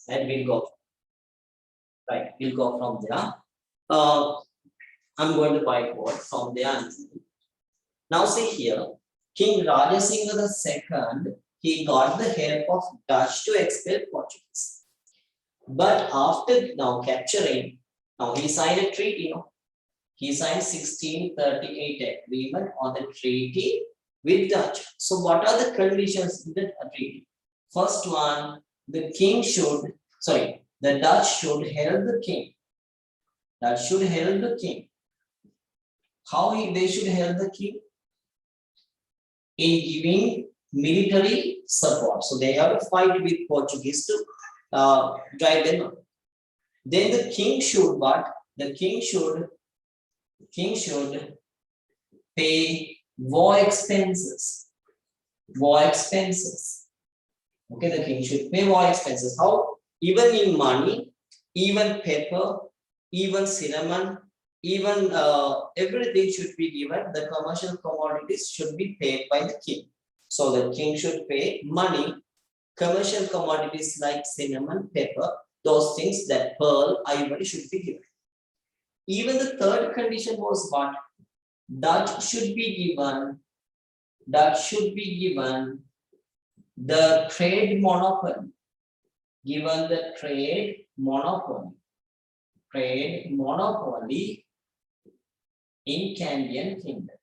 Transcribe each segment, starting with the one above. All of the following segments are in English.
and we'll go. Right, we'll go from there. Uh, I'm going to whiteboard from there. Now see here, King Rajasingha II, he got the help of Dutch to expel Portuguese. But after now capturing, now he signed a treaty, he signed 1638 agreement on the treaty with Dutch. So what are the conditions in the treaty? First one, the Dutch should help the king. Dutch should help the king. How they should help the king? In giving military support. So they have to fight with Portuguese to drive them out. Then the king should what? The king should pay war expenses. War expenses. Okay, the king should pay war expenses. How? Even in money, even paper, even cinnamon, even everything should be given. The commercial commodities should be paid by the king. So the king should pay money, commercial commodities like cinnamon, pepper, those things that pearl, ivory should be given. Even the third condition was what? Dutch should be given the trade monopoly. Given the trade monopoly in Candian Kingdom.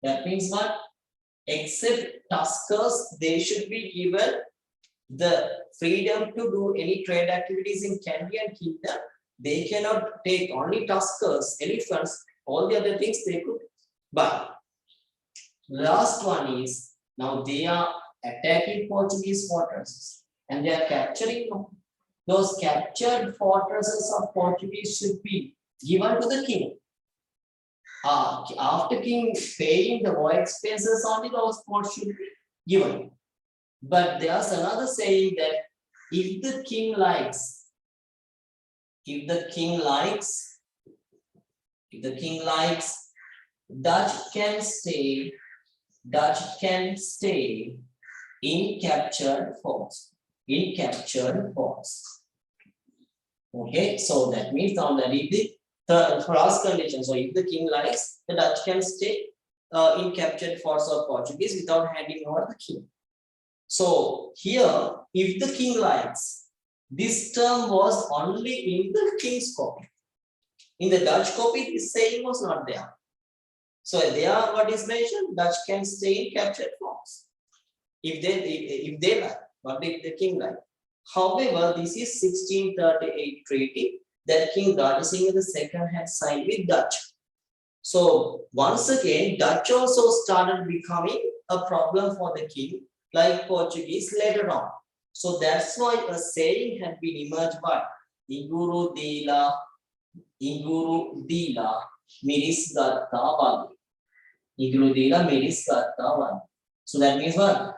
That means what? Except Tuskers, they should be given the freedom to do any trade activities in Candian Kingdom. They cannot take only Tuskers, elephants, all the other things they could. But last one is, now they are attacking Portuguese fortresses and they are capturing them. Those captured fortresses of Portuguese should be given to the king. After king paying the war expenses, only those forts should be given. But there's another saying that if the king likes, Dutch can stay in captured forts. Okay, so that means now that if the first condition, so if the king likes, the Dutch can stay in captured forts of Portuguese without handing over the king. So here, if the king likes, this term was only in the king's copy. In the Dutch copy, this saying was not there. So there, what is mentioned? Dutch can stay in captured forts if they like. What if the king like? However, this is 1638 treaty that King Rajasingha II had signed with Dutch. So once again, Dutch also started becoming a problem for the king, like Portuguese later on. So that's why a saying had been emerged by Iguru Dila Miris Gatta Wali. Iguru Dila Miris Gatta Wali. So that means what?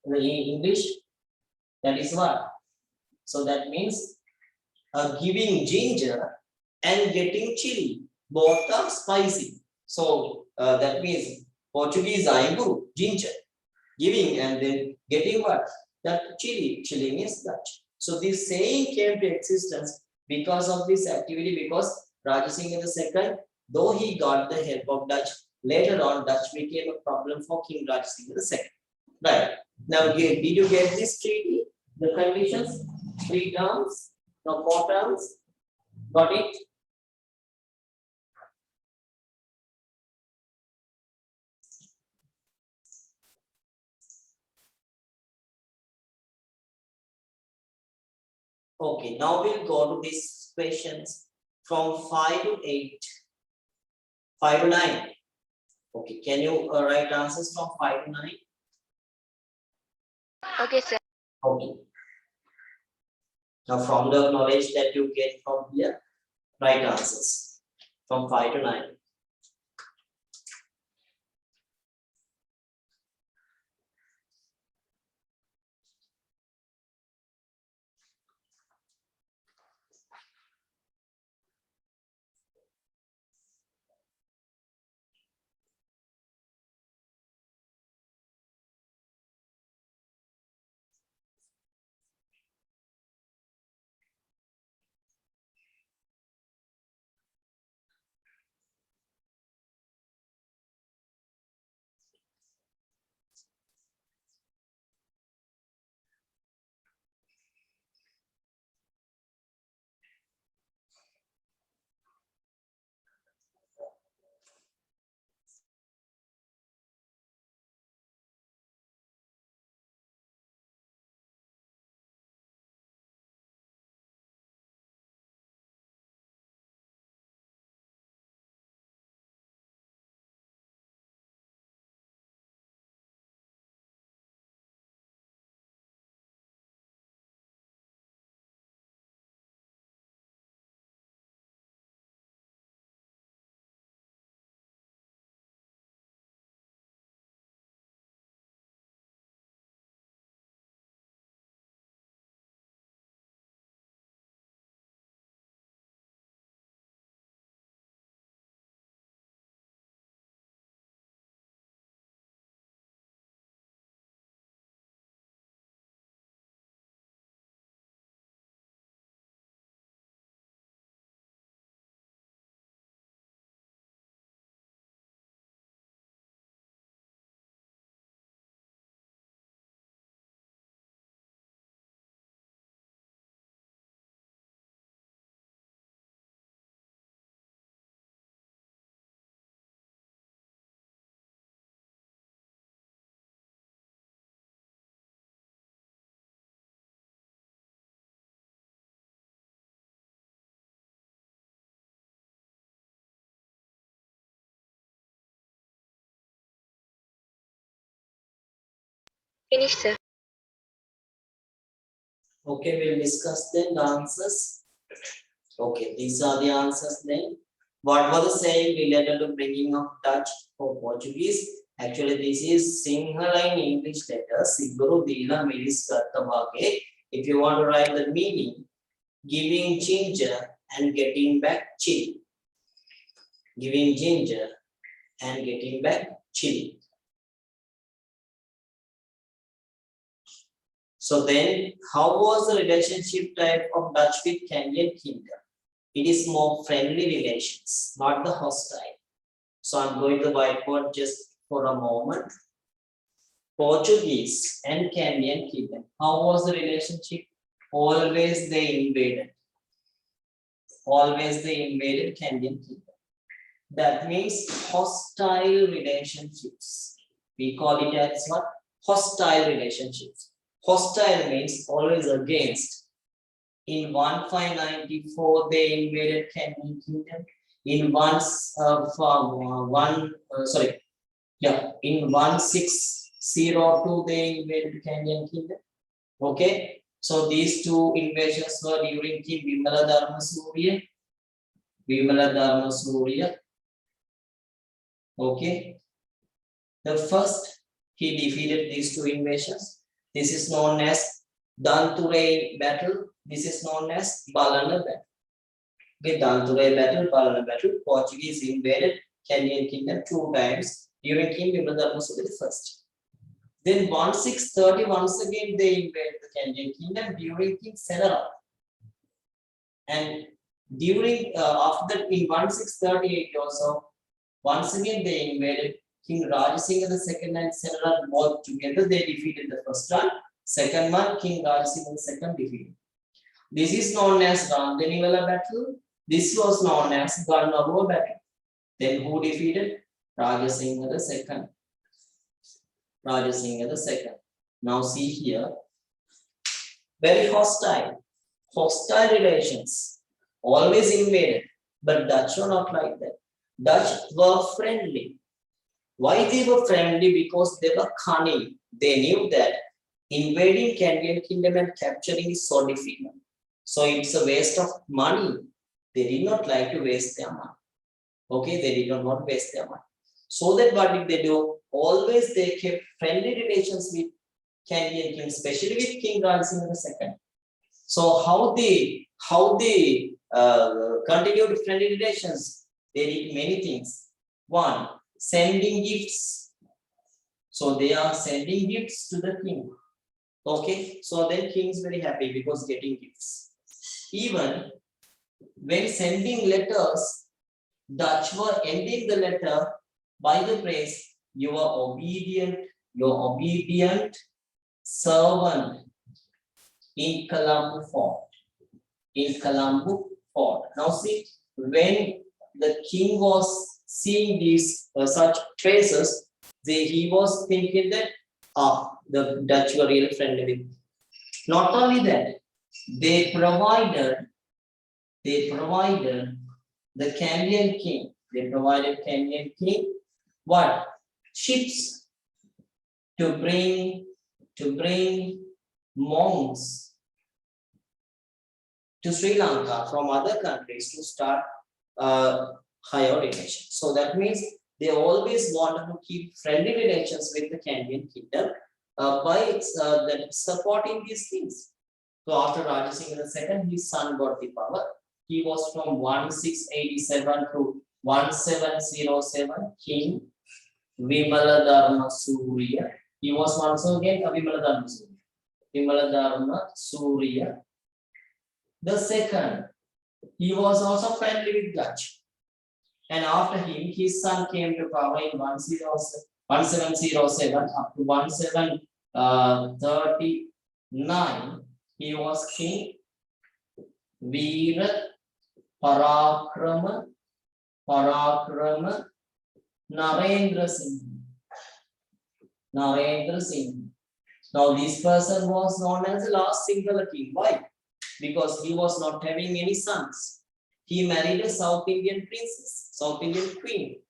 In English, that is what? So that means giving ginger and getting chili. Both are spicy. So that means Portuguese aibu, ginger, giving and then getting what? That chili. Chili means Dutch. So this saying came to existence because of this activity, because Rajasingha II, though he got the help of Dutch, later on Dutch became a problem for King Rajasingha II. Right. Now, did you get this treaty? The conditions, 3 terms, no 4 terms. Got it? Okay, now we'll go to these questions from 5 to 8, 5 to 9. Okay, can you write answers from 5 to 9? Okay, sir. Okay. Now, from the knowledge that you get from here, write answers from 5 to 9. Finish, sir. Okay, we'll discuss then the answers. Okay, these are the answers then. What was the saying related to bringing of Dutch for Portuguese? Actually, this is Sinhala in English letters. Siguru Dila Milis Kartabage. If you want to write the meaning, giving ginger and getting back chili. Giving ginger and getting back chili. So then, how was the relationship type of Dutch with Canadian Kingdom? It is more friendly relations, not the hostile. So I'm going to whiteboard just for a moment. Portuguese and Canadian Kingdom. How was the relationship? Always they invaded. Always they invaded Canadian Kingdom. That means hostile relationships. We call it as what? Hostile relationships. Hostile means always against. In 1594, they invaded Canadian Kingdom. In 1602, they invaded Canadian Kingdom. Okay, so these two invasions were during King Vimala Dharma Surya. Okay, the first he defeated these two invasions. This is known as Danture battle. This is known as Balana battle. Okay, Danture battle, Balana battle. Portuguese invaded Canadian Kingdom 2 times during King Vimala Dharma Surya first. Then 1630, once again they invaded the Canadian Kingdom during King Senara. And during after that in 1638 also, once again they invaded King Rajasingha II and Senara both together. They defeated the first one. Second one, King Rajasingha II defeated. This is known as Ranganivala battle. This was known as Garnabo battle. Then who defeated? Rajasingha II. Rajasingha II. Now see here, very hostile relations, always invaded, but Dutch were not like that. Dutch were friendly. Why they were friendly? Because they were cunning. They knew that invading Canadian Kingdom and capturing is so difficult. So it's a waste of money. They did not like to waste their money. Okay, they did not want to waste their money. So that what did they do? Always they kept friendly relations with Canadian King, especially with King Rajasingha II. So how they continued friendly relations? They did many things. One, sending gifts. So they are sending gifts to the king. Okay, so then king is very happy because getting gifts. Even when sending letters, Dutch were ending the letter by the phrase, your obedient servant in Colombo Fort. Now see, when the king was seeing these such phrases, he was thinking that the Dutch were really friendly with him. Not only that, they provided the Canadian king. They provided Canadian king what? Ships to bring monks to Sri Lanka from other countries to start higher relations. So that means they always wanted to keep friendly relations with the Canadian kingdom by supporting these things. So after Rajasingha II, his son got the power. He was from 1687 to 1707 King Vimala Dharma Surya. He was once again a Vimala Dharma Surya. The second, he was also friendly with Dutch. And after him, his son came to power in 1707 up to 1739. He was King Veera Parakrama Narendra Singh. Now this person was known as the last singular king. Why? Because he was not having any sons. He married a South Indian princess, South Indian queen.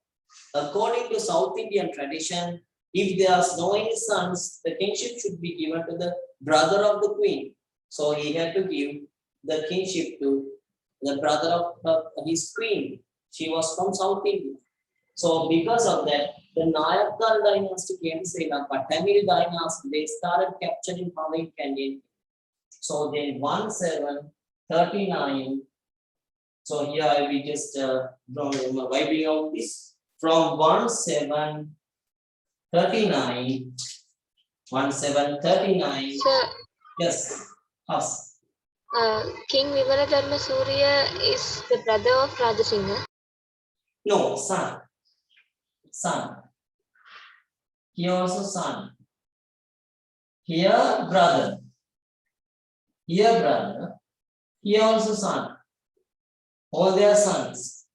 According to South Indian tradition, If there are no any sons, the kingship should be given to the brother of the queen. So he had to give the kingship to the brother of his queen. She was from South India. So because of that, the Nayakar dynasty came to Sri Lanka. Tamil dynasty, they started capturing Hawaiian Canadian. So then 1739. So here we just wiping out this from 1739. 1739. Sir, Yes. Us. King Vimaladharma Surya is the brother of Rajasingha. No, son. Son. Here also son. Here brother. Here brother. Here also son. All their sons.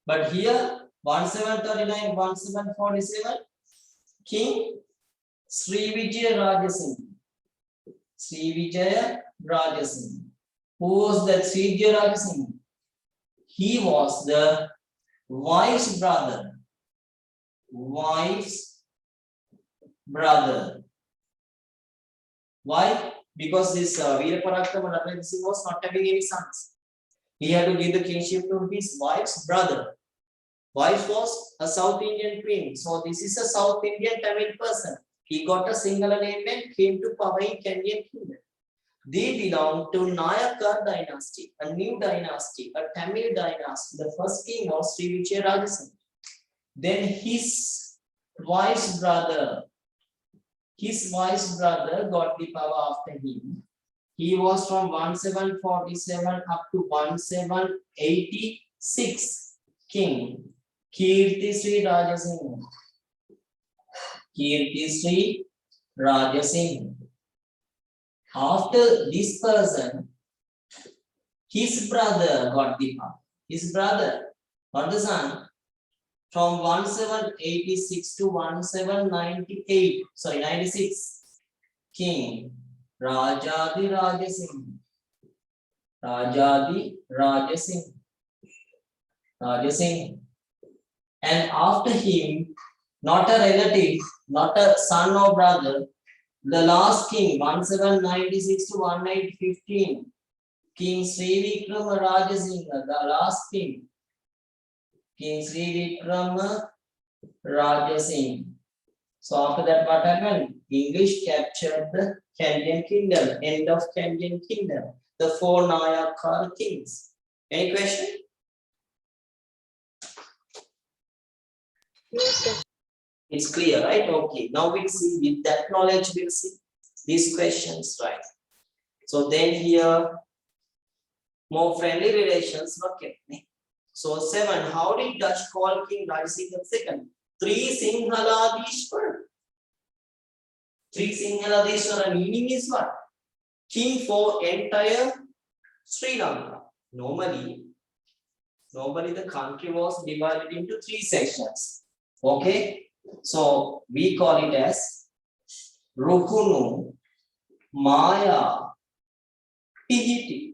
But here 1739, 1747, King Sri Vijaya Rajasingha. Sri Vijaya Rajasingha. Who was that Sri Vijaya Rajasingha? He was the wife's brother. Wife's brother. Why? Because this Veeraparakama Ratnasingha was not having any sons. He had to give the kingship to his wife's brother. Wife was a South Indian queen. So this is a South Indian Tamil person. He got a Sinhala name and came to Hawaiian Canadian kingdom. They belong to Nayakar dynasty, a new dynasty, a Tamil dynasty. The first king was Sri Vijaya Rajasingha. Then his wife's brother got the power after him. He was from 1747 up to 1786 king. Kirti Sri Rajasingha. Kirti Sri Rajasingha. After this person, his brother got the power. His brother, not the son, from 1786 to 1798, 96, King Rajadi Rajasingha. Rajadi Rajasingha. Rajasingha. And after him, not a relative, not a son or brother, the last king, 1796 to 1815, King Sri Vikrama Rajasingha, the last king, King Sri Vikrama Rajasingha. So after that, what happened? English captured the Canadian kingdom, end of Canadian kingdom, the 4 Nayakar kings. Any question? No, sir. It's clear, right? Okay. Now we'll see, with that knowledge, we'll see these questions, right? So then here, more friendly relations were kept. So 7, how did Dutch call King Rajasingha II? Three Singhaladishwar. Three Singhaladishwar meaning is what? King for entire Sri Lanka. Normally the country was divided into 3 sections. Okay. So we call it as Rukunu, Maya, Pihiti.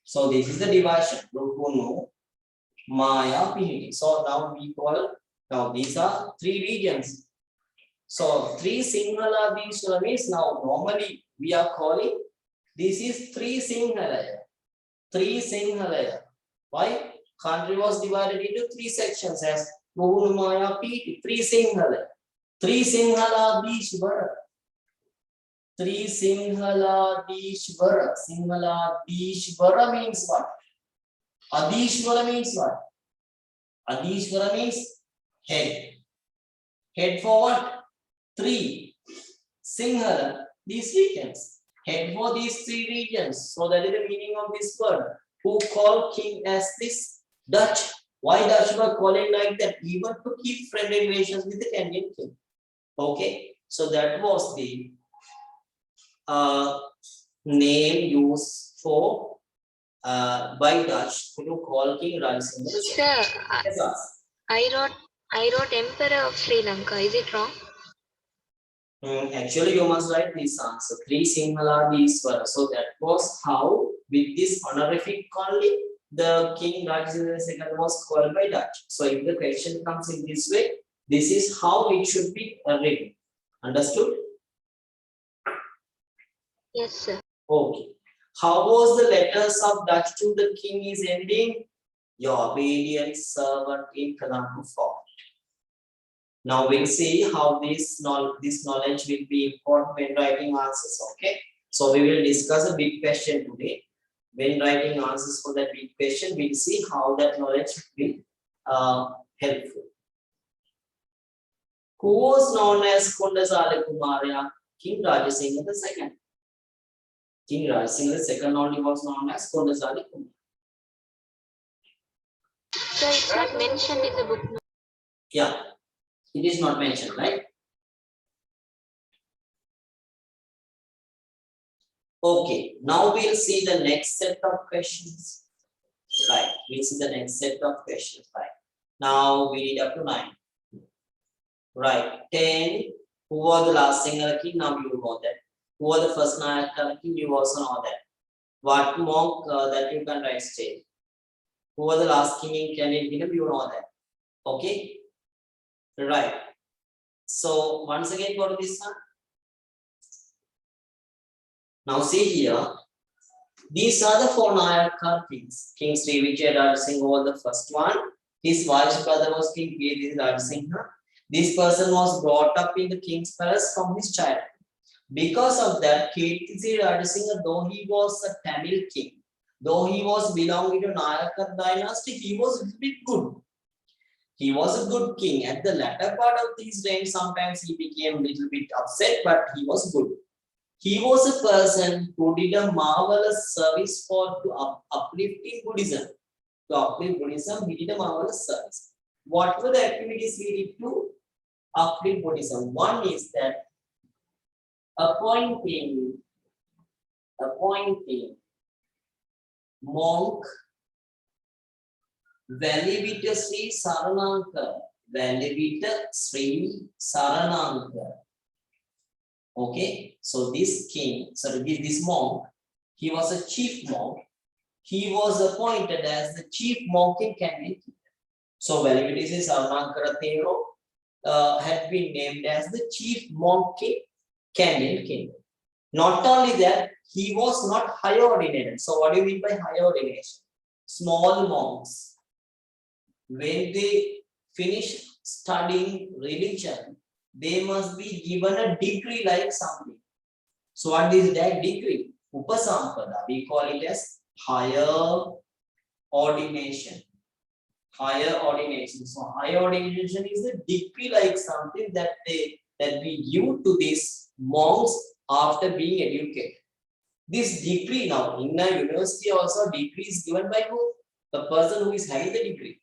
So this is the division. Rukunu, Maya, Pihiti. So now we call, now these are 3 regions. So 3 Singhala Dishwara means now normally we are calling, this is 3 Singhalaya. 3 Singhalaya. Why? Country was divided into 3 sections as Maya Piti, 3 Singhala. 3 Singhala Dishwara. 3 Singhala Dishwara. Singhala Dishwara means what? Adishwara means what? Adishwara means head. Head for what? 3 Singhala, these regions. Head for these 3 regions. So that is the meaning of this word. Who called king as this? Dutch. Why Dutch were calling like that? Even to keep friendly relations with the Canadian king. Okay. So that was the name used for by Dutch to call King Rajasingha. Sir, I wrote Emperor of Sri Lanka. Is it wrong? Actually, you must write this answer. 3 Singhala Dishwara. So that was how, with this honorific only, the King Rajasingha II was called by Dutch. So if the question comes in this way, This is how it should be written. Understood? Yes, sir. Okay. How was the letters of Dutch to the king is ending? Your obedient servant in Kanaka form. Now we'll see how this knowledge will be important when writing answers. Okay. So we will discuss a big question today. When writing answers for that big question, we'll see how that knowledge will be helpful. Who was known as Kondasale Kumarya? King Rajasingha II. King Rajasingha II only was known as Kondasale Kumarya. So it's not mentioned in the book. Yeah, it is not mentioned, right? Okay, now we'll see the next set of questions. Right, we'll see the next set of questions. Right, now we read up to 9. Right, 10. Who was the last singer king? Now you know that. Who was the first Nayaka king? You also know that. What monk that you can write state? Who was the last king in Kenyan kingdom? You know that. Okay, right. So once again for this one. Now see here. These are the 4 Nayaka kings. King Sri Vijaya Singh was the first one. His wife's brother was King Kirti Rajasingha. This person was brought up in the king's palace from his childhood. Because of that, Kirti Rajasingha, though he was a Tamil king, though he was belonging to Nayaka dynasty, he was a little bit good. He was a good king. At the latter part of his reign, sometimes he became a little bit upset, but he was good. He was a person who did a marvelous service for uplifting Buddhism. To uplift Buddhism, he did a marvelous service. What were the activities he did to uplift Buddhism? One is that appointing monk Velivita Sri Sarananka. Velivita Sri Sarananka. Okay, so this monk, he was a chief monk. He was appointed as the chief monk in Kenyan kingdom. So Velivita Sri Sarananka had been named as the chief monk in Kenyan kingdom. Not only that, he was not high ordinated. So what do you mean by high ordination? Small monks, when they finish studying religion, they must be given a degree like something. So what is that degree? Upasampada. We call it as higher ordination. Higher ordination. So higher ordination is a degree like something that we give to these monks after being educated. This degree now in a university also degree is given by who? The person who is having the degree.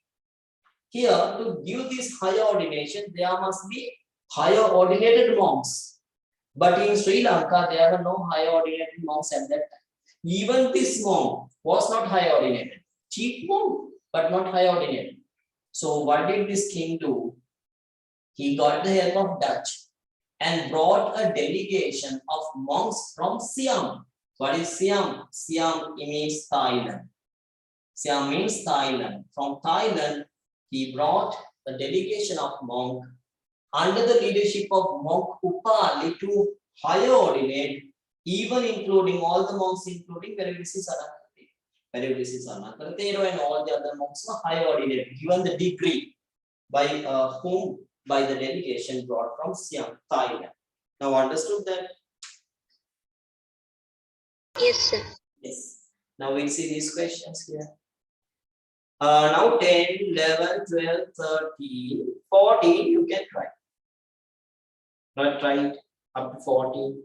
Here to give this higher ordination, there must be higher ordinated monks. But in Sri Lanka, there were no higher ordinated monks at that time. Even this monk was not high ordinated. Chief monk, but not high ordinated. So what did this king do? He got the help of Dutch and brought a delegation of monks from Siam. What is Siam? Siam means Thailand. Siam means Thailand. From Thailand, he brought a delegation of monks under the leadership of monk Upali to higher ordinate, even including all the monks, including Veravisi Saranakartero and all the other monks were higher ordinate, given the degree by whom? By the delegation brought from Siam, Thailand. Now understood that? Yes, sir. Yes. Now we'll see these questions here. Now 10, 11, 12, 13, 14, you can try. Not try it up to 14.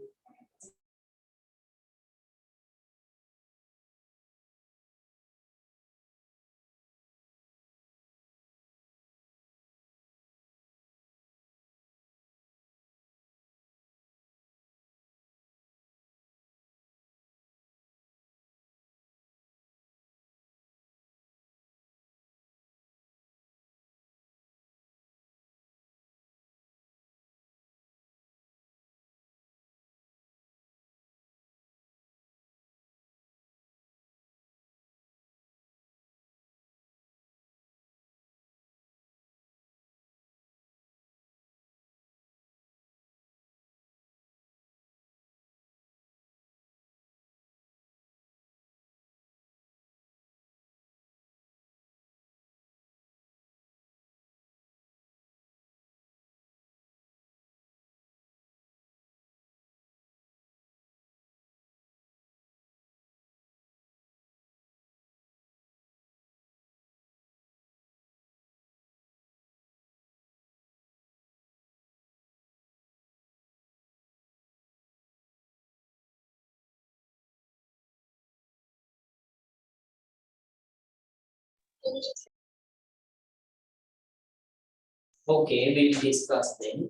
Okay, we'll discuss then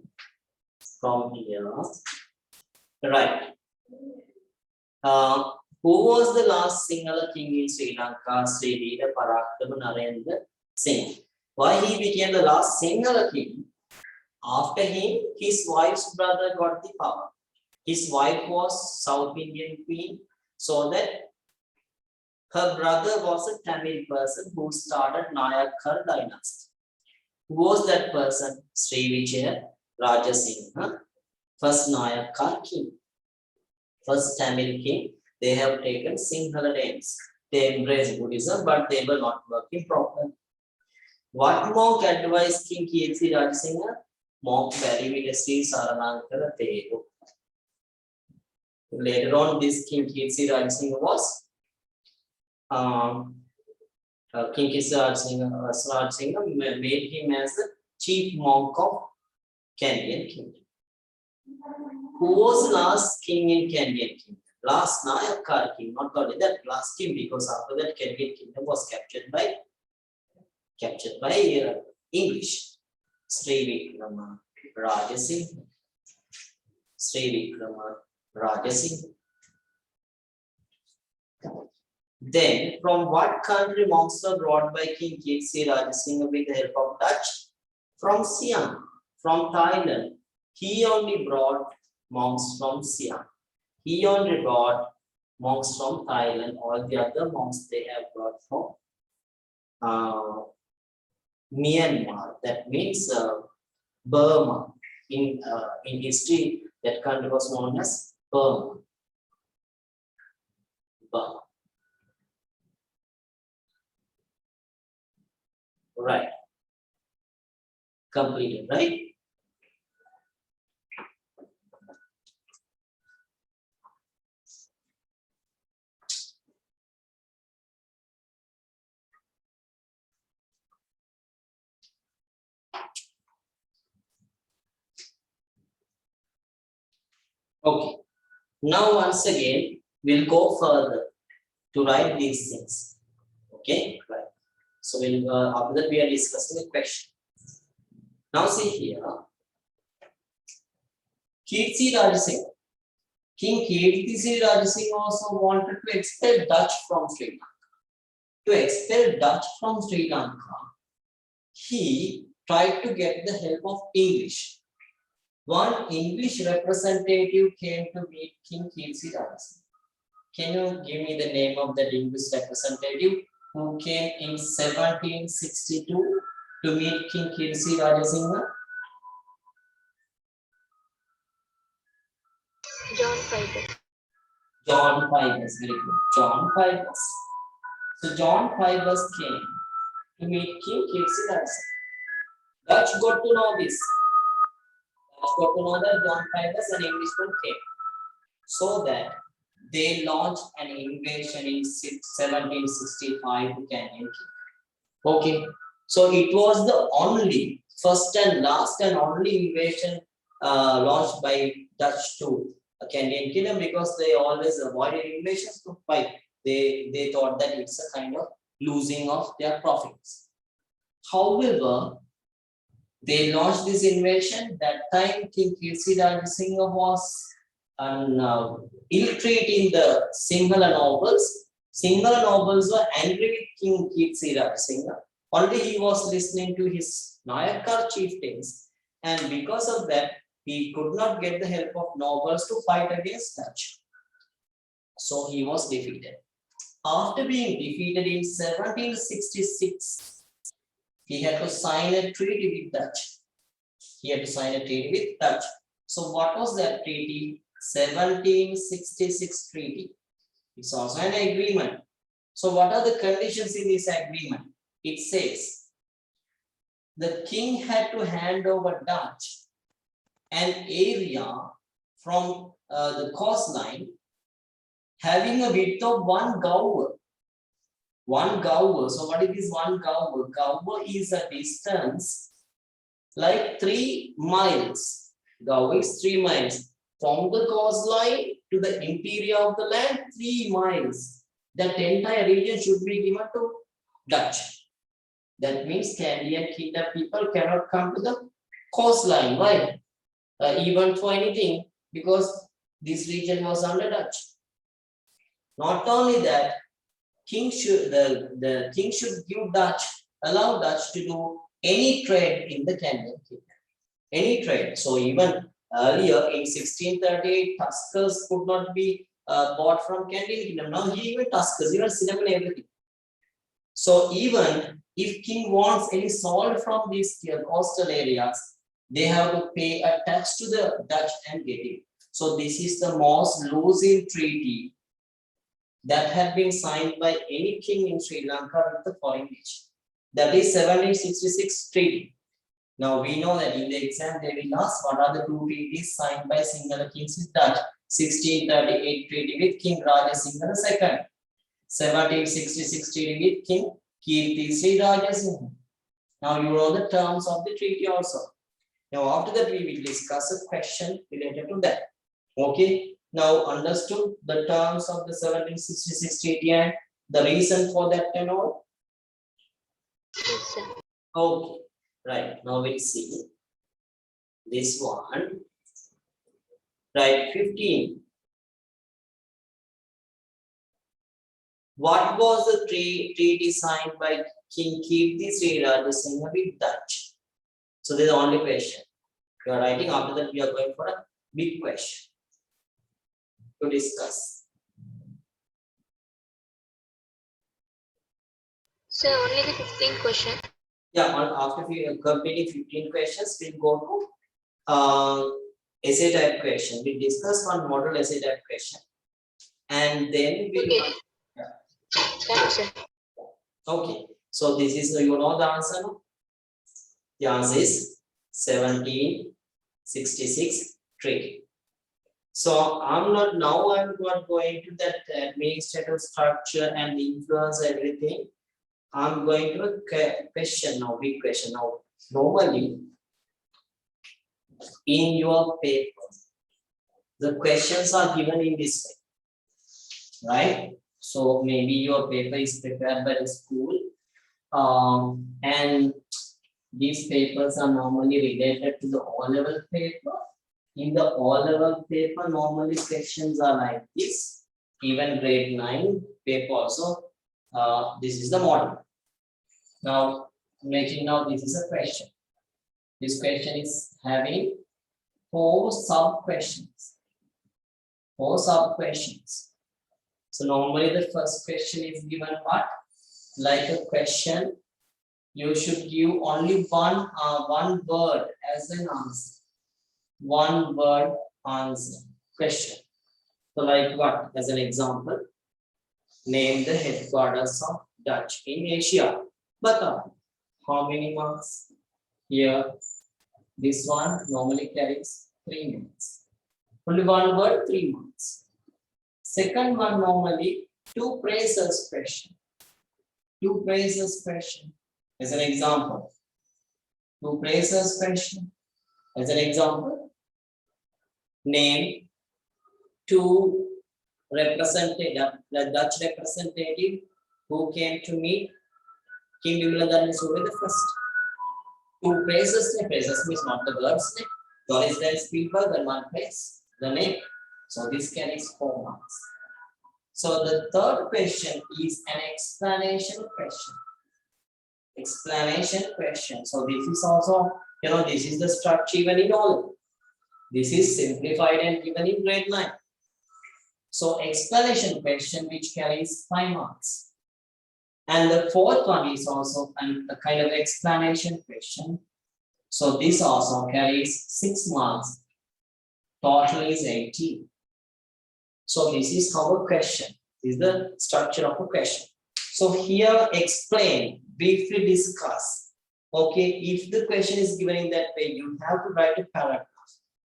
from here. Right. Who was the last Sinhala king in Sri Lanka? Sri Veera Parakrama Narendra Singh. Why he became the last Sinhala king? After him, his wife's brother got the power. His wife was South Indian queen, so that her brother was a Tamil person who started Nayakar dynasty. Who was that person? Sri Vijaya Rajasingha, first Nayakar king, first Tamil king. They have taken Sinhala names. They embraced Buddhism, but they were not working properly. What monk advised King Kirti Rajasingha? Monk Parividasi Saranankara Teru. Later on, this King Kirti Rajasingha was King Kirti Rajasingha made him as the chief monk of Candian kingdom. Who was the last king in Candian kingdom? Last Nayakar king, not only that, last king, because after that Candian kingdom was captured by English. Sri Vikrama Rajasingha. Sri Vikrama Rajasingha. Then, from what country monks were brought by King Kirti Rajasingha with the help of Dutch? From Siam, from Thailand. He only brought monks from Siam. He only brought monks from Thailand. All the other monks they have brought from Myanmar. That means Burma. In history, that country was known as Burma. Burma. Right. Completed, right? Okay. Now, once again, we'll go further to write these things. Okay, right. So, we'll, after that, we are discussing a question. Now, see here. Kirti Rajasingha. King Kirti Rajasingha also wanted to expel Dutch from Sri Lanka. To expel Dutch from Sri Lanka, he tried to get the help of English. One English representative came to meet King Kirti Rajasingha. Can you give me the name of that English representative who came in 1762 to meet King Kirti Rajasingha? John Fiber. John Fibers, very good. John Fibers. So John Fibers came to meet King Kirti Rajasingha. Dutch got to know this. Dutch got to know that John Fibers, an Englishman, came. So that they launched an invasion in 1765 to Canadian Kingdom. Okay, so it was the only, first and last and only invasion launched by Dutch to Canadian Kingdom, because they always avoided invasions to fight. They thought that it's a kind of losing of their profits. However, they launched this invasion. That time, King Kirti Rajasingha was ill-treating the Sinhala nobles. Sinhala nobles were angry with King Kirti Rajasingha. Only he was listening to his Nayakar chieftains, and because of that, he could not get the help of nobles to fight against Dutch. So he was defeated. After being defeated in 1766, he had to sign a treaty with Dutch. He had to sign a treaty with Dutch. So what was that treaty? 1766 treaty. It's also an agreement. So what are the conditions in this agreement? It says the king had to hand over Dutch an area from the coastline having a width of 1 gaur. 1 gaur. So what is 1 gaur? Gaur is a distance like 3 miles. Gaur is 3 miles. From the coastline to the interior of the land, 3 miles. That entire region should be given to Dutch. That means Candian kingdom people cannot come to the coastline. Why? Even for anything, because this region was under Dutch. Not only that, the king should give Dutch, allow Dutch to do any trade in the Candian kingdom. Any trade. So even earlier in 1638, tuskers could not be bought from Candian kingdom. Now even tuskers, even cinnamon, everything. So even if king wants any salt from these coastal areas, they have to pay a tax to the Dutch and get it. So this is the most losing treaty that had been signed by any king in Sri Lanka with the foreign nation. That is 1766 treaty. Now we know that in the exam they will ask what are the two treaties signed by Sinhala kings with Dutch. 1638 treaty with King Rajasingha II. 1766 treaty with King Kirti Sri Rajasingha. Now you know the terms of the treaty also. Now after that we will discuss a question related to that. Okay. Now understood the terms of the 1766 treaty and the reason for that and all? Yes, sir. Okay. Right. Now we'll see this one. Right. 15. What was the treaty signed by King Kirti Sri Rajasingha with Dutch? So this is the only question. You are writing, after that we are going for a big question to discuss. So only the 15th question. Yeah, after completing 15 questions, we'll go to essay type question. We'll discuss one model essay type question. And then we'll Okay. Thank you, sir. Okay. So this is, you know the answer now? The answer is 1766 treaty. So I'm not going to that administrative structure and influence everything. I'm going to a question now, big question now. Normally, in your paper, the questions are given in this way, right? So maybe your paper is prepared by the school, and these papers are normally related to the O-level paper. In the O-level paper, normally questions are like this. Even grade 9 paper also, this is the model. Now, imagine now this is a question. This question is having 4 sub-questions. 4 sub-questions. So normally the first question is given what? Like a question, you should give only one word as an answer. One word answer question. So like what? As an example, name the headquarters of Dutch in Asia. But how many marks? Here, this one normally carries 3 marks. Only one word, 3 marks. Second one normally 2 phrases question. 2 phrases question. As an example, 2 phrases question. As an example, name 2 representative, the Dutch representative who came to meet King Wimbledon is over the first. 2 phrases means not the words name. Doris then people, then one phrase, the name. So this carries 4 marks. So the third question is an explanation question. Explanation question. So this is also, this is the structure even in all. This is simplified and given in grade 9. So explanation question which carries 5 marks. And the fourth one is also a kind of explanation question. So this also carries 6 marks. Total is 18. So this is our question. This is the structure of a question. So here explain, briefly discuss. Okay, if the question is given in that way, you have to write a paragraph.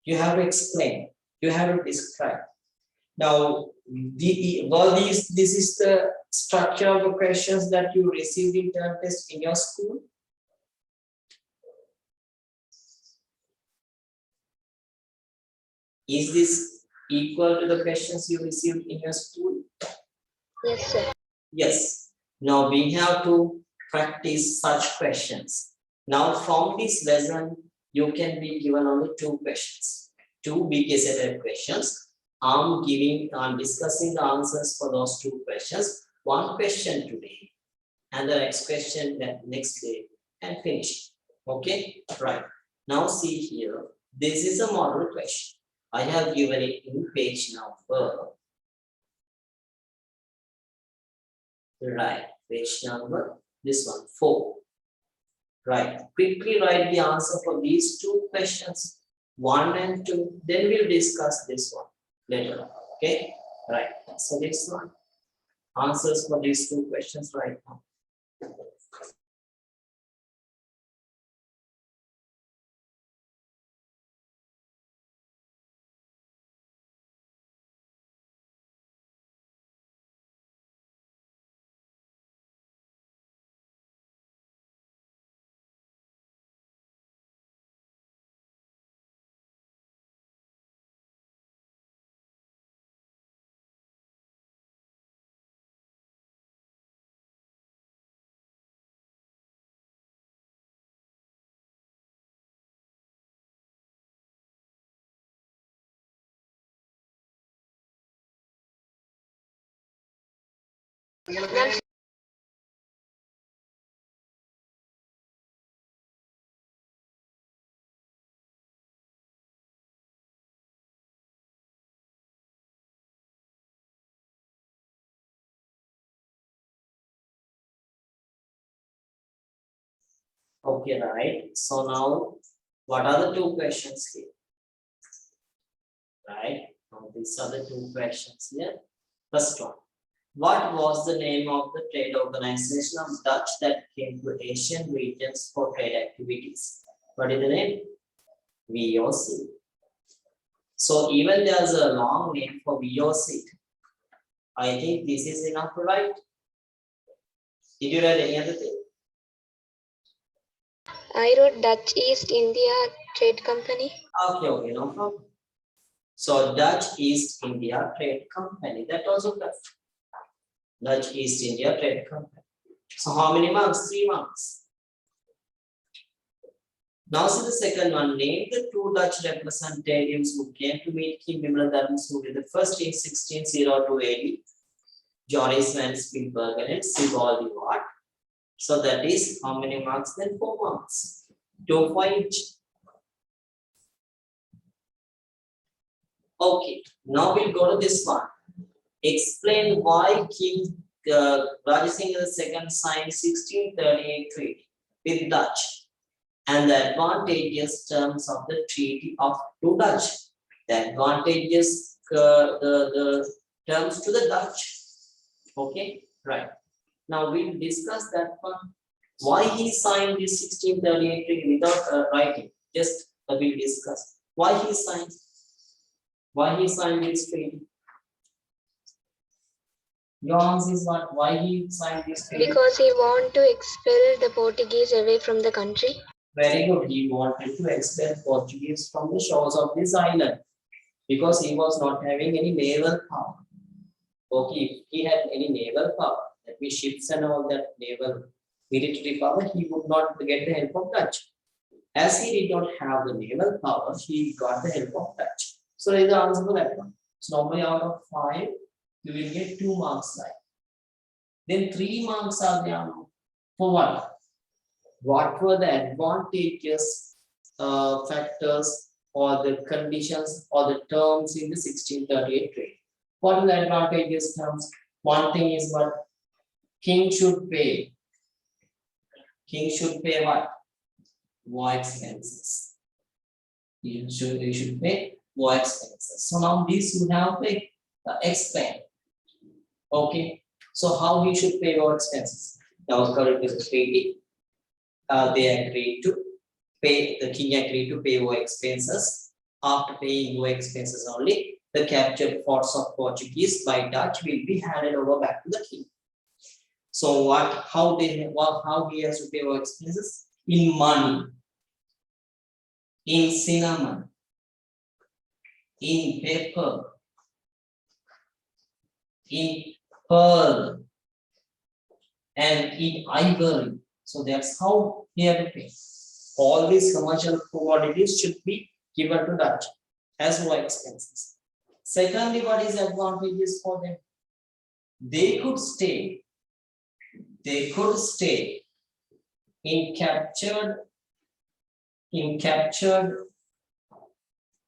You have to explain. You have to describe. Now, this is the structure of the questions that you received in term test in your school. Is this equal to the questions you received in your school? Yes, sir. Yes. Now we have to practice such questions. Now from this lesson, you can be given only 2 questions, 2 BK questions. I'm discussing the answers for those 2 questions. 1 question today and the next question next day and finish. Okay, right. Now see here, this is a model question. I have given it in page number. Right, page number, this one, 4. Right, quickly write the answer for these 2 questions, 1 and 2. Then we'll discuss this one later. Okay, right. So this one, answers for these 2 questions right now. Ma'am, Okay, right. So now, what are the 2 questions here? Right. Now these are the 2 questions here. First one. What was the name of the trade organization of Dutch that came to Asian regions for trade activities? What is the name? VOC. So even there's a long name for VOC. I think this is enough, right? Did you write any other thing? I wrote Dutch East India Trade Company. Okay, no problem. So Dutch East India Trade Company. That also correct. Dutch East India Trade Company. So how many marks? 3 marks. Now see the second one. Name the 2 Dutch representatives who came to meet King Wimla Dharmasuri the first in 1602 AD. Joris van Spilbergen and Siboldi Watt. So that is how many marks? Then 4 marks. 2 for each. Okay, now we'll go to this one. Explain why King Rajasingha II signed 1638 treaty with Dutch and the advantageous terms of the treaty to Dutch. The advantageous the terms to the Dutch. Okay, right. Now we'll discuss that one. Why he signed this 1638 treaty without writing? Just we'll discuss why he signed. Why he signed this treaty? Your answer is what? Why he signed this treaty? Because he wanted to expel the Portuguese away from the country. Very good. He wanted to expel Portuguese from the shores of this island because he was not having any naval power. Okay, if he had any naval power, that means ships and all that naval military power, he would not get the help of Dutch. As he did not have the naval power, he got the help of Dutch. So there is the answer for that one. So normally out of 5, you will get 2 marks right. Then 3 marks are there for what? What were the advantageous factors or the conditions or the terms in the 1638 treaty? What are the advantageous terms? One thing is what? King should pay. King should pay what? War expenses. You should pay war expenses. So now this you have to explain. Okay. So how he should pay war expenses? Now according to the treaty, they agreed to pay. The king agreed to pay war expenses. After paying war expenses only, the captured forts of Portuguese by Dutch will be handed over back to the king. So how he has to pay war expenses? In money, in cinnamon, in paper, in pearl, and in ivory. So that's how he had to pay. All these commercial commodities should be given to Dutch as war expenses. Secondly, what is advantages for them? They could stay in captured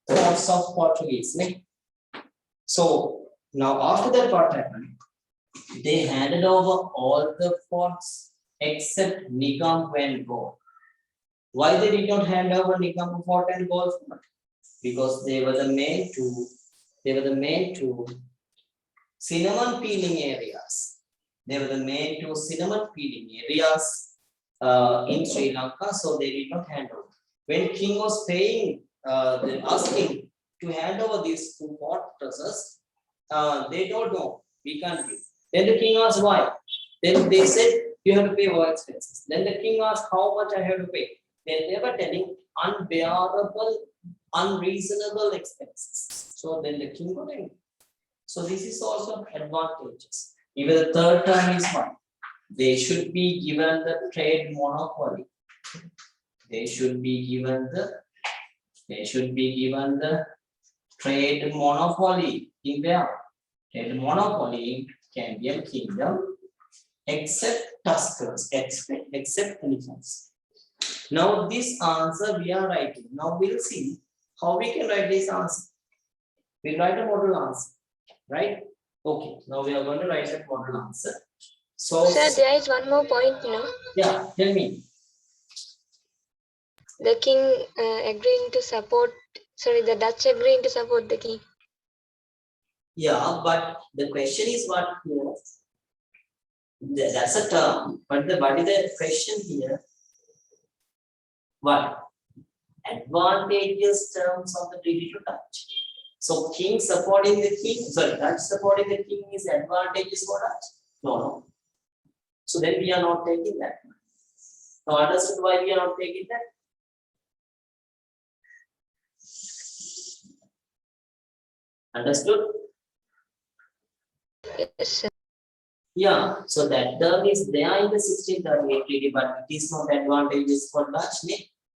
ports of Portuguese. So now after that, what happened? They handed over all the forts except Nigam and Gaul. Why they did not hand over Nigam fort and Gaul fort? Because they were the main two cinnamon peeling areas. They were the main two cinnamon peeling areas in Sri Lanka, so they did not hand over. When king was paying, asking to hand over these two fortresses, they told no, we can't give. Then the king asked why. Then they said you have to pay war expenses. Then the king asked how much I have to pay. Then they were telling unbearable, unreasonable expenses. So then the king got angry. So this is also advantages. Even the third term is one. They should be given the trade monopoly. They should be given the trade monopoly in there. Trade monopoly in Canadian kingdom, except Tuscans, except elephants. Now this answer we are writing. Now we'll see how we can write this answer. We'll write a model answer, right? Okay, now we are going to write a model answer. So, sir, there is one more point, yeah, tell me. The king agreeing to support, the Dutch agreeing to support the king. Yeah, but the question is what here? That's a term, but what is the question here? What? Advantageous terms of the treaty to Dutch. So king supporting the king, Dutch supporting the king is advantageous for Dutch? No. So then we are not taking that. Now understood why we are not taking that? Understood? Yes, sir. Yeah, so that term is there in the 1638 treaty, but it is not advantageous for Dutch.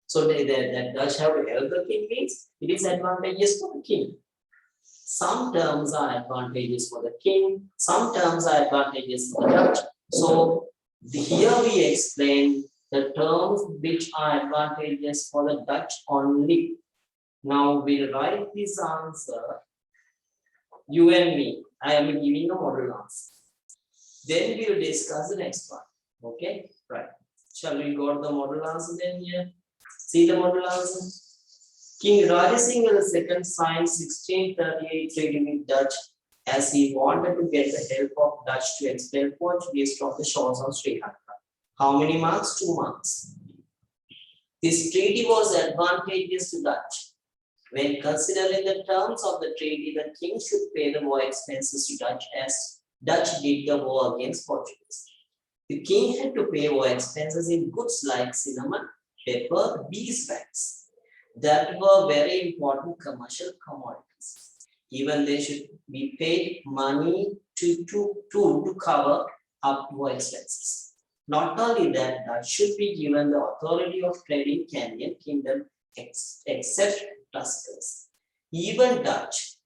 So that Dutch have to help the king means it is advantageous for the king. Some terms are advantageous for the king, some terms are advantageous for the Dutch. So here we explain the terms which are advantageous for the Dutch only. Now we'll write this answer, you and me. I am giving a model answer. Then we will discuss the next one. Okay, right. Shall we go to the model answer then here? See the model answer. King Rajasingha II signed 1638 treaty with Dutch as he wanted to get the help of Dutch to expel Portuguese from the shores of Sri Lanka. How many marks? 2 marks. This treaty was advantageous to Dutch. When considering the terms of the treaty, the king should pay the war expenses to Dutch as Dutch did the war against Portuguese. The king had to pay war expenses in goods like cinnamon, pepper, beeswax. That were very important commercial commodities. Even they should be paid money to cover up war expenses. Not only that, Dutch should be given the authority of trading Canadian kingdom except Tuscans. Even Dutch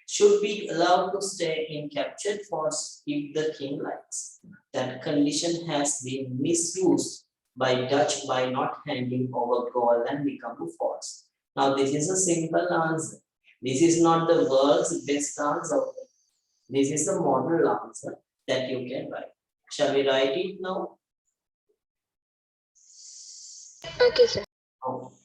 should be allowed to stay in captured forts if the king likes. That condition has been misused by Dutch by not handing over Gaul and Nicamu forts. Now this is a simple answer. This is not the world's best answer. This is a model answer that you can write. Shall we write it now? Okay, sir. Okay.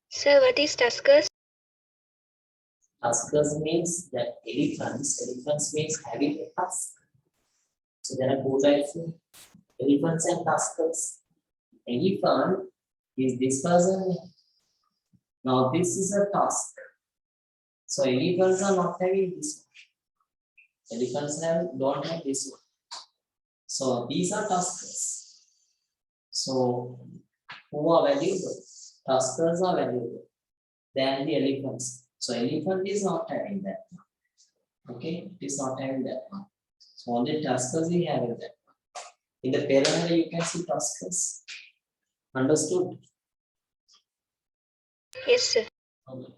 Sir, what is tuskers? Tuskers means that elephants means having a tusk. So there are two types of elephants and tuskers. Elephant is this person. Now this is a tusk. So elephants are not having this one. Elephants don't have this one. So these are tuskers. So who are valuable? Tuskers are valuable than the elephants. So elephant is not having that one. Okay, it is not having that one. So only tuskers we have in that one. In the parallel you can see tuskers. Understood? Yes, sir. Okay.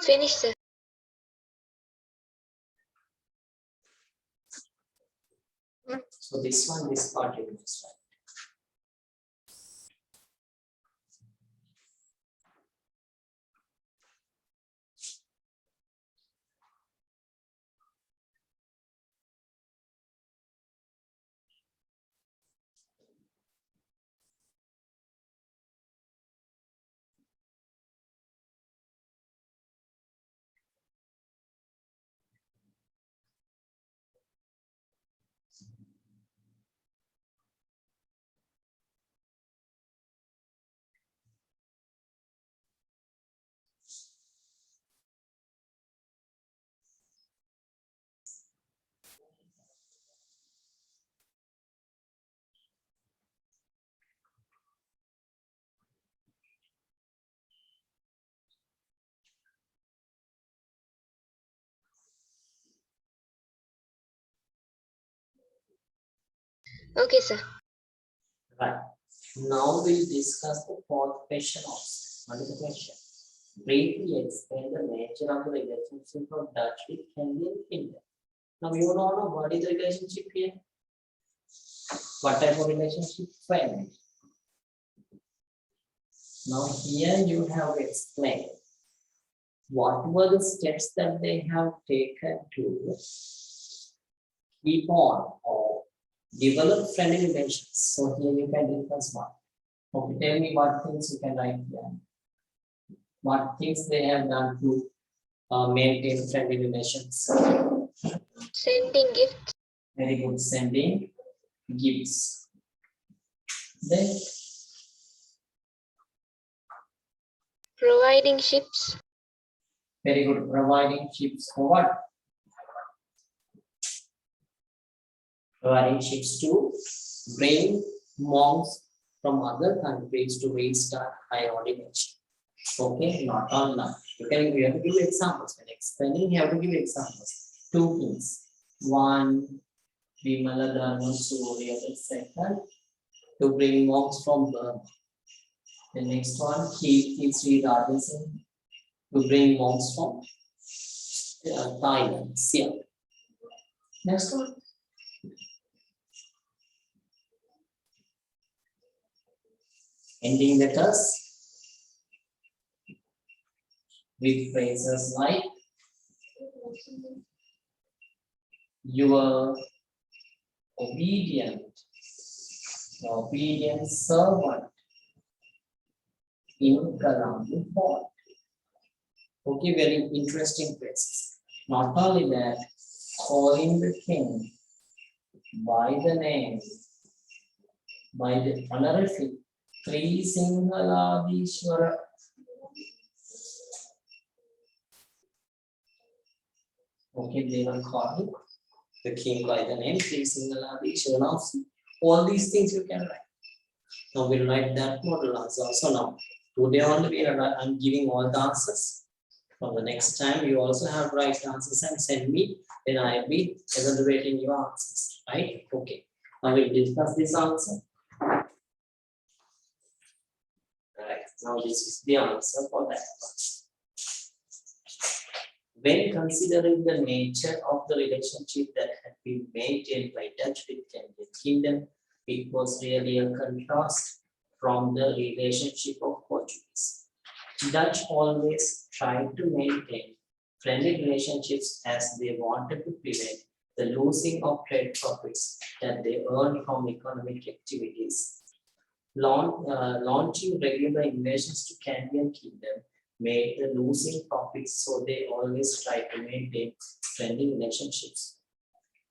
Finish, sir. So this one, this part you must write. Okay, sir. Right. Now we'll discuss the fourth question also. What is the question? Briefly explain the nature of the relationship of Dutch with Canadian kingdom. Now you don't know what is the relationship here? What type of relationship? Family. Now here you have explained what were the steps that they have taken to keep on or develop friendly relations. So here you can discuss one. Okay, tell me what things you can write here. What things they have done to maintain friendly relations. Sending gifts. Very good, sending gifts. Then Providing ships. very good, providing ships for what? Providing ships to bring monks from other countries to restart higher ordination. Okay, not all now. You have to give examples. When explaining, you have to give examples. Two things. One, Vimala Dharma Surya, the second, to bring monks from Burma. The next one, Kirti Sri Radhasan, to bring monks from Thailand, Siam. Next one. Ending letters with phrases like your obedient servant in Colombo port. Okay, very interesting phrases. Not only that, calling the king by the name, by the honorific Sri Singhaladishwara. Okay, they were calling the king by the name Sri Singhaladishwara. All these things you can write. Now we'll write that model answer also now. Today only I'm giving all the answers. For the next time, you also have right answers and send me, then I'll be evaluating your answers, right? Okay. Now we'll discuss this answer. Right. Now this is the answer for that one. When considering the nature of the relationship that had been maintained by Dutch with Canadian Kingdom, it was really a contrast from the relationship of Portuguese. Dutch always tried to maintain friendly relationships as they wanted to prevent the losing of trade profits that they earn from economic activities. Launching regular invasions to Canadian kingdom made the losing profits, so they always try to maintain friendly relationships.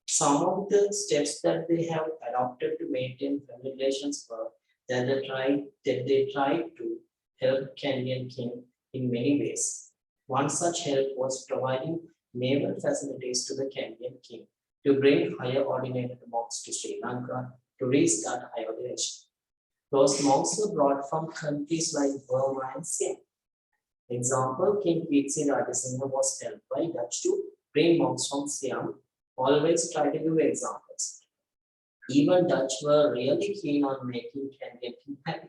Some of the steps that they have adopted to maintain friendly relations were that they tried to help Canadian king in many ways. One such help was providing naval facilities to the Canadian king to bring higher ordinated monks to Sri Lanka to restart higher ordination. Those monks were brought from countries like Burma and Siam. Example, King Kitsi Rajasinghe was helped by Dutch to bring monks from Siam. Always try to give examples. Even Dutch were really keen on making Canadian king happy,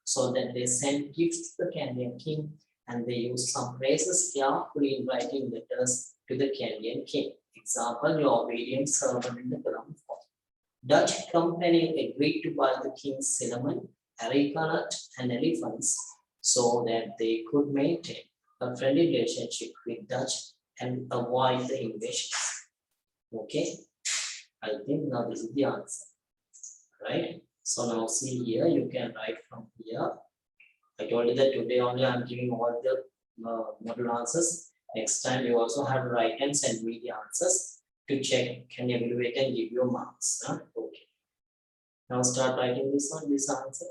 so that they sent gifts to the Canadian king and they used some phrases carefully in writing letters to the Canadian king. Example, your obedient servant in the Colombo fort. Dutch company agreed to buy the king's cinnamon, areca nut, and elephants so that they could maintain a friendly relationship with Dutch and avoid the invasions. Okay, I think now this is the answer, right? So now see here, you can write from here. I told you that today only I'm giving all the model answers. Next time you also have to write and send me the answers to check, can evaluate and give your marks. Huh? Okay. Now start writing this one, this answer.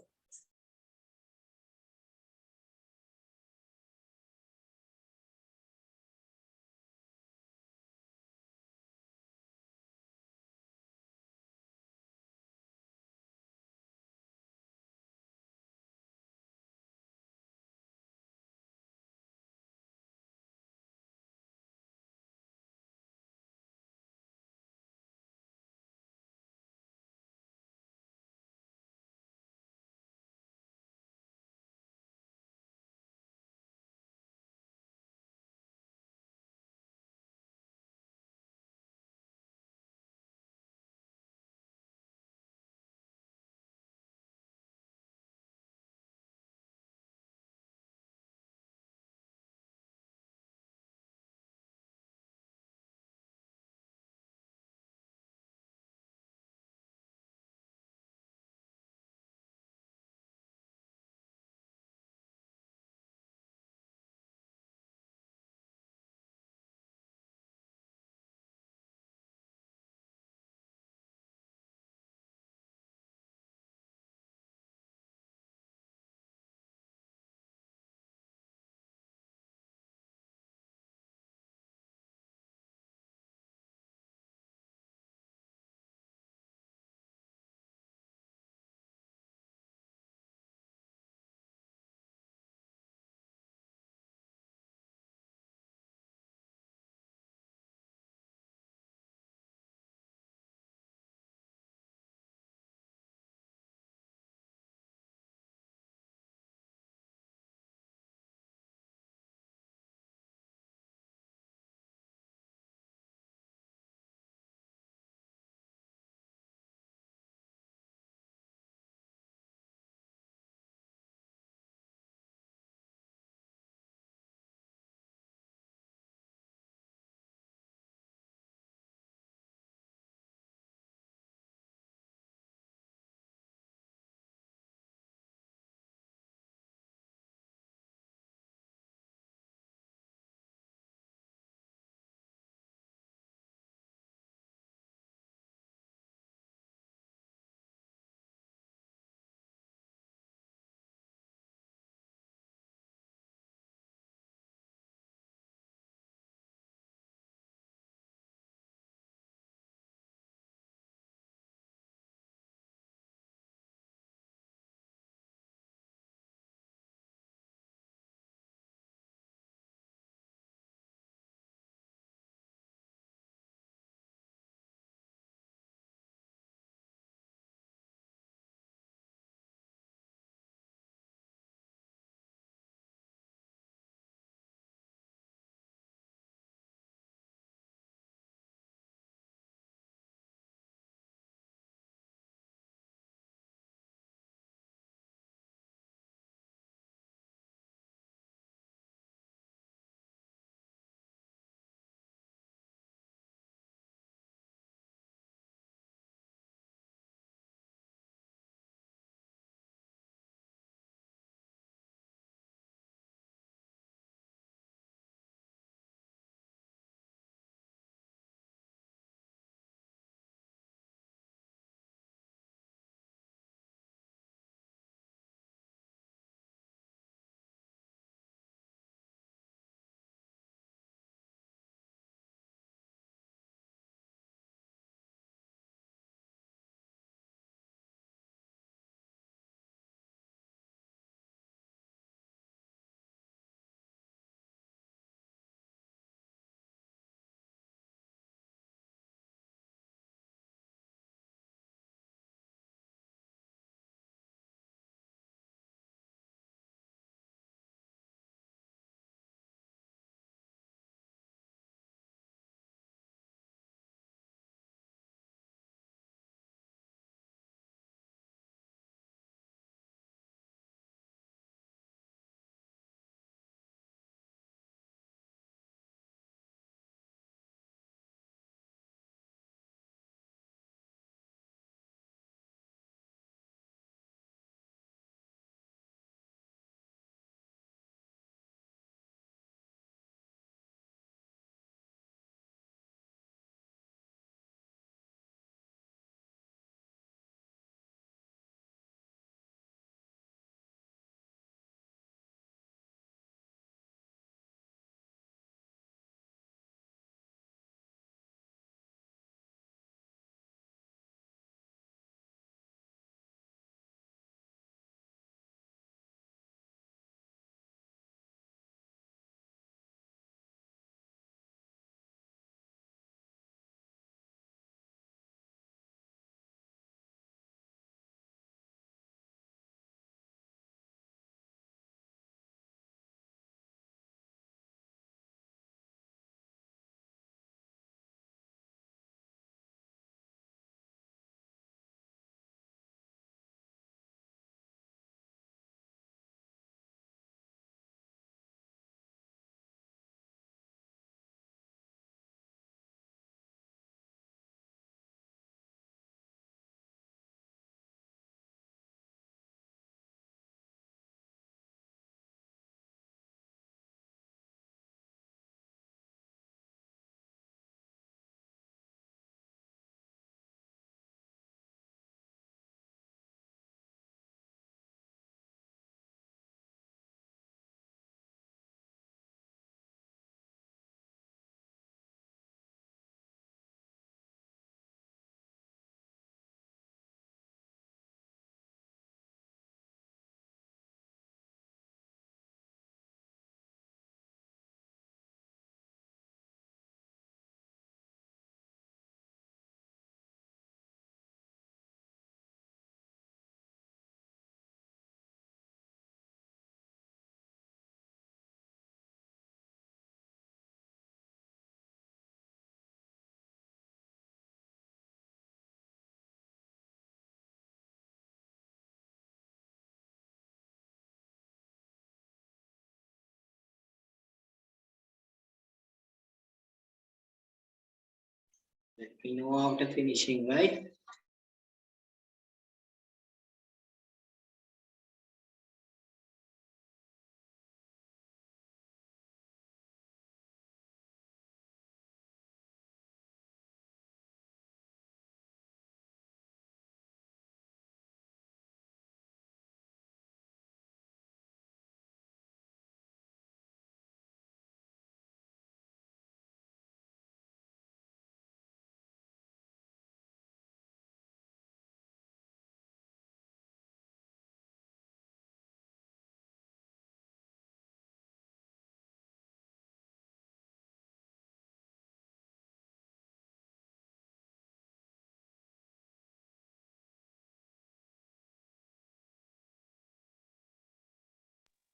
Let me know after finishing, right?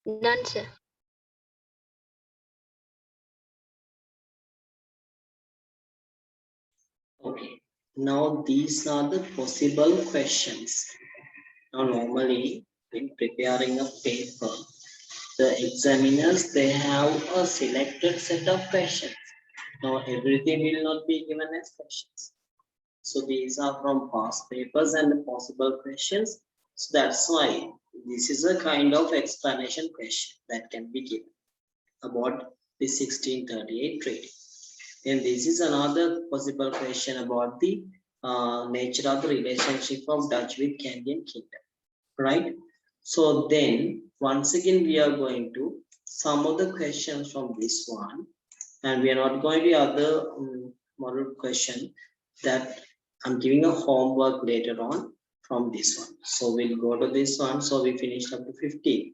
Done, sir. Okay. Now these are the possible questions. Now normally when preparing a paper, the examiners they have a selected set of questions. Now everything will not be given as questions. So these are from past papers and the possible questions. So that's why this is a kind of explanation question that can be given about the 1638 treaty. And this is another possible question about the nature of the relationship of Dutch with Canadian Kingdom, right? So then once again we are going to some of the questions from this one, and we are not going to other model question that I'm giving a homework later on from this one. So we'll go to this one. So we finished up to 15.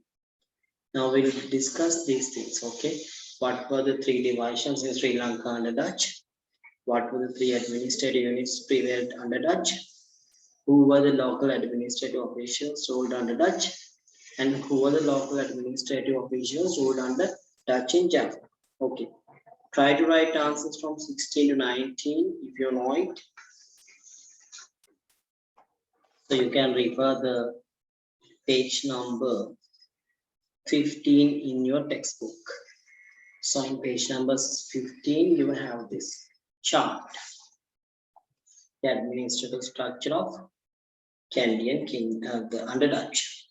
Now we'll discuss these things. Okay, what were the three divisions in Sri Lanka under Dutch? What were the three administrative units prevailed under Dutch? Who were the local administrative officials ruled under Dutch? And who were the local administrative officials ruled under Dutch in Java? Okay. Try to write answers from 16 to 19 if you know it. So you can refer the page number 15 in your textbook. So in page number 15, you have this chart. The administrative structure of Canadian Kingdom under Dutch.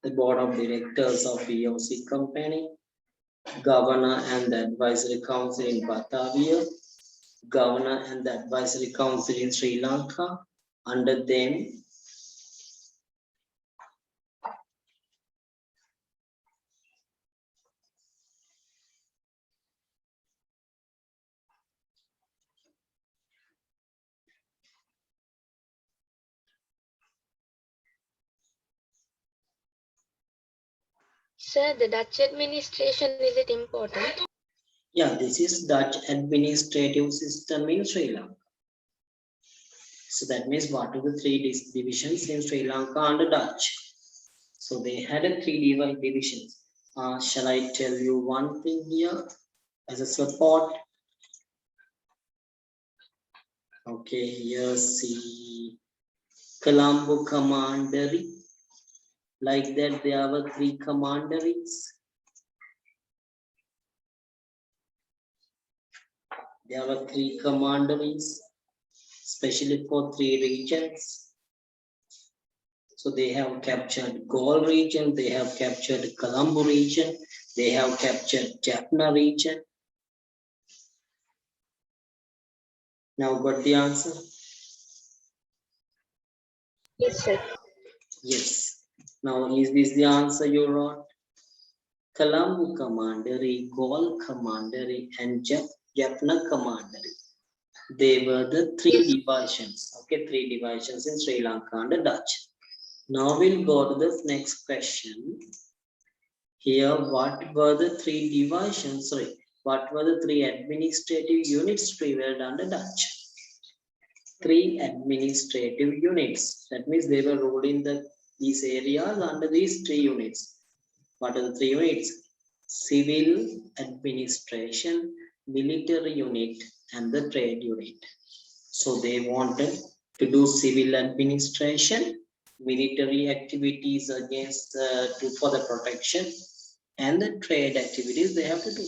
The board of directors of BOC company, governor and the advisory council in Batavia, governor and the advisory council in Sri Lanka. Under them, Sir, the Dutch administration, is it important? yeah, this is Dutch administrative system in Sri Lanka. So that means what are the three divisions in Sri Lanka under Dutch? So they had a three divisions. Shall I tell you one thing here as a support? Okay, here see Colombo Commandery. Like that, there were three commanderies. There were three commanderies, especially for three regions. So they have captured Gaul region, they have captured Colombo region, they have captured Jaffna region. Now got the answer? Yes, sir. Yes. Now is this the answer you wrote? Colombo Commandery, Gaul Commandery, and Jaffna Commandery. They were the three divisions. Okay, three divisions in Sri Lanka under Dutch. Now we'll go to the next question. Here, what were the three divisions? Sorry, what were the three administrative units prevailed under Dutch? Three administrative units. That means they were ruled in these areas under these three units. What are the three units? Civil administration, military unit, and the trade unit. So they wanted to do civil administration, military activities against for the protection, and the trade activities they have to do.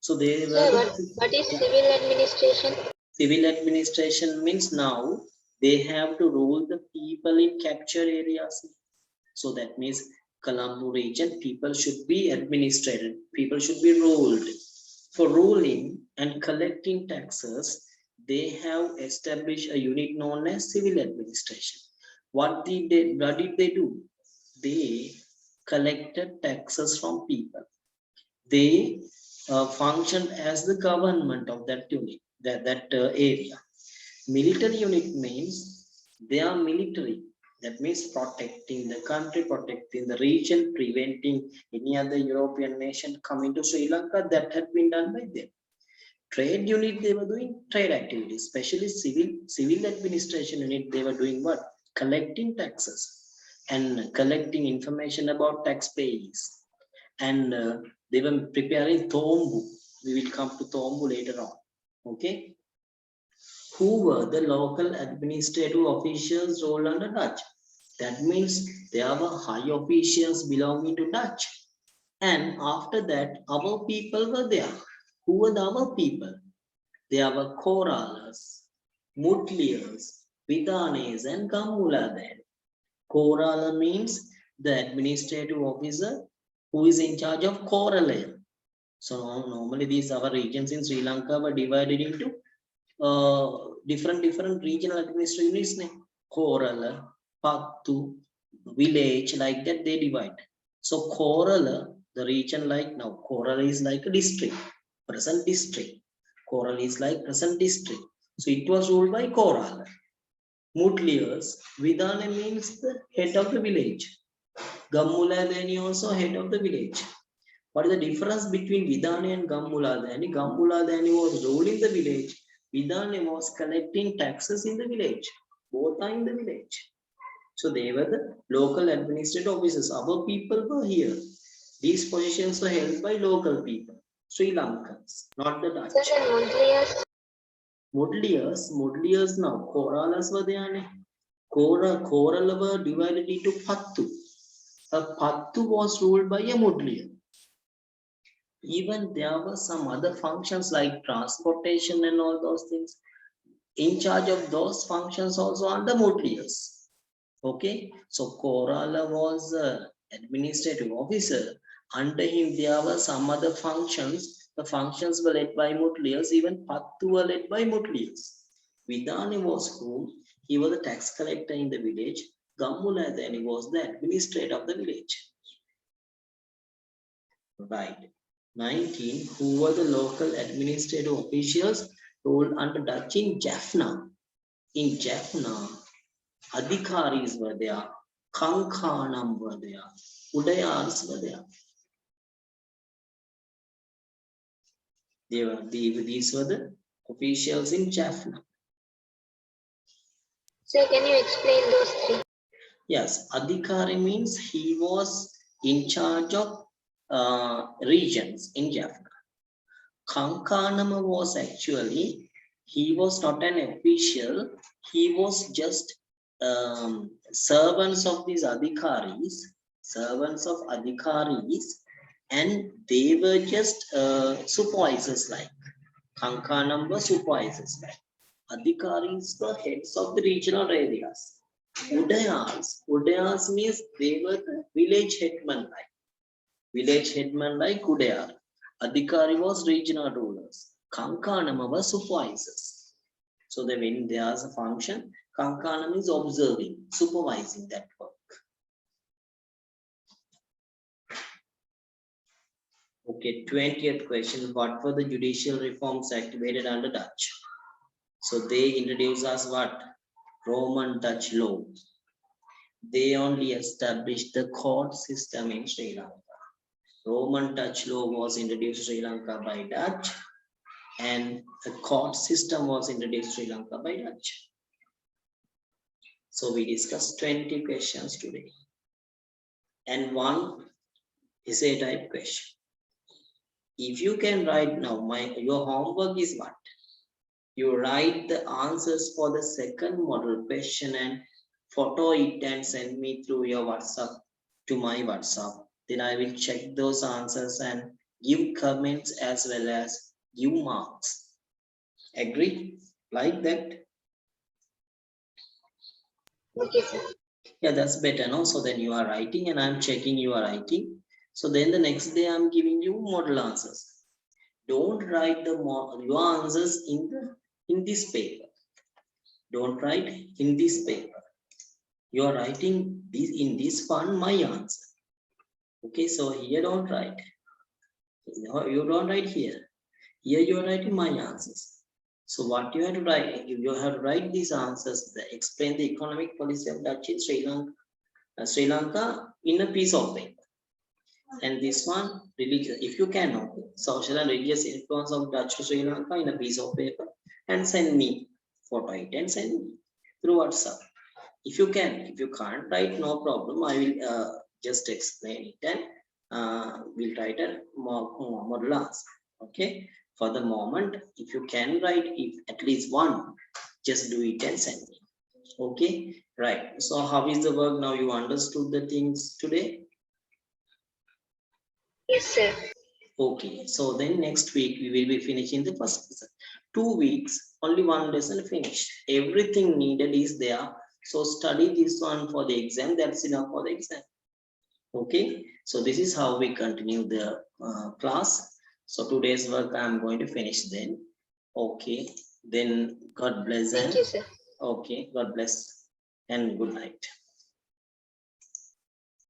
So they were Sir, what is civil administration? Civil administration means now they have to rule the people in captured areas. So that means Colombo region, people should be administrated, people should be ruled. For ruling and collecting taxes, they have established a unit known as civil administration. What did they do? They collected taxes from people. They functioned as the government of that unit, that area. Military unit means they are military. That means protecting the country, protecting the region, preventing any other European nation coming to Sri Lanka. That had been done by them. Trade unit, they were doing trade activities, especially civil administration unit. They were doing what? Collecting taxes and collecting information about taxpayers. And they were preparing Tombu. We will come to Tombu later on. Okay. Who were the local administrative officials rolled under Dutch? That means there were high officials belonging to Dutch. And after that, our people were there. Who were our people? There were Koralas, Mutliers, Vidanes, and Gamuladhan. Korala means the administrative officer who is in charge of Korala. So normally these our regions in Sri Lanka were divided into different regional administrative units. Korala, Pattu, village, like that they divide. So Korala, the region like now, Korala is like a district, present district. Koral is like present district. So it was ruled by Korala. Mutliers, Vidane means the head of the village. Gammuladani also head of the village. What is the difference between Vidane and Gammuladani? Gammuladani was ruling the village. Vidane was collecting taxes in the village. Both are in the village. So they were the local administrative officers. Our people were here. These positions were held by local people, Sri Lankans, not the Dutch. Mudliers now. Koralas were there. Koral were divided into Pattu. A Pattu was ruled by a Mudlier. Even there were some other functions like transportation and all those things. In charge of those functions also under Mudliers. Okay, so Korala was an administrative officer. Under him, there were some other functions. The functions were led by Mutliers. Even Pattu were led by Mutliers. Vidani was whom? He was the tax collector in the village. Gammuladani was the administrator of the village. Right. 19. Who were the local administrative officials ruled under Dutch in Jaffna? In Jaffna, Adhikaris were there, Kankanam were there, Udayars were there. These were the officials in Jaffna. So can you explain those three? Yes, Adhikari means he was in charge of regions in Jaffna. Kankanam was actually, he was not an official, he was just servants of these adhikaris, and they were just supervisors like. Kankanam were supervisors like. Adhikaris were heads of the regional areas. Udayas means they were the village headman like Udayar. Adhikari was regional rulers. Kankanam were supervisors. So that when there's a function, Kankanam is observing, supervising that work. Okay, 20th question. What were the judicial reforms activated under Dutch? So they introduced us what? Roman Dutch law. They only established the court system in Sri Lanka. Roman Dutch law was introduced to Sri Lanka by Dutch, and the court system was introduced to Sri Lanka by Dutch. So we discussed 20 questions today, and one essay type question. If you can write now, your homework is what? You write the answers for the second model question and photo it and send me through your WhatsApp to my WhatsApp. Then I will check those answers and give comments as well as give marks. Agree? Like that? Okay, sir. Yeah, that's better, no? So then you are writing and I'm checking you are writing. So then the next day I'm giving you model answers. Don't write your answers in this paper. Don't write in this paper. You are writing this in this one my answer. Okay, so here don't write. You don't write here. Here you are writing my answers. So what you have to write, you have to write these answers that explain the economic policy of Dutch in Sri Lanka in a piece of paper. And this one, religious, if you can, social and religious influence of Dutch to Sri Lanka in a piece of paper, and send me photo it and send me through WhatsApp. If you can, if you can't write, no problem. I will just explain it and we'll write a model answer. Okay. For the moment, if you can write if at least one, just do it and send me. Okay. Right. So how is the work now? You understood the things today? Yes, sir. Okay, so then next week we will be finishing the first lesson. 2 weeks, only one lesson finished. Everything needed is there. So study this one for the exam. That's enough for the exam. Okay, so this is how we continue the class. So today's work I am going to finish then. Okay, then God bless. Thank you, sir. Okay, God bless and good night.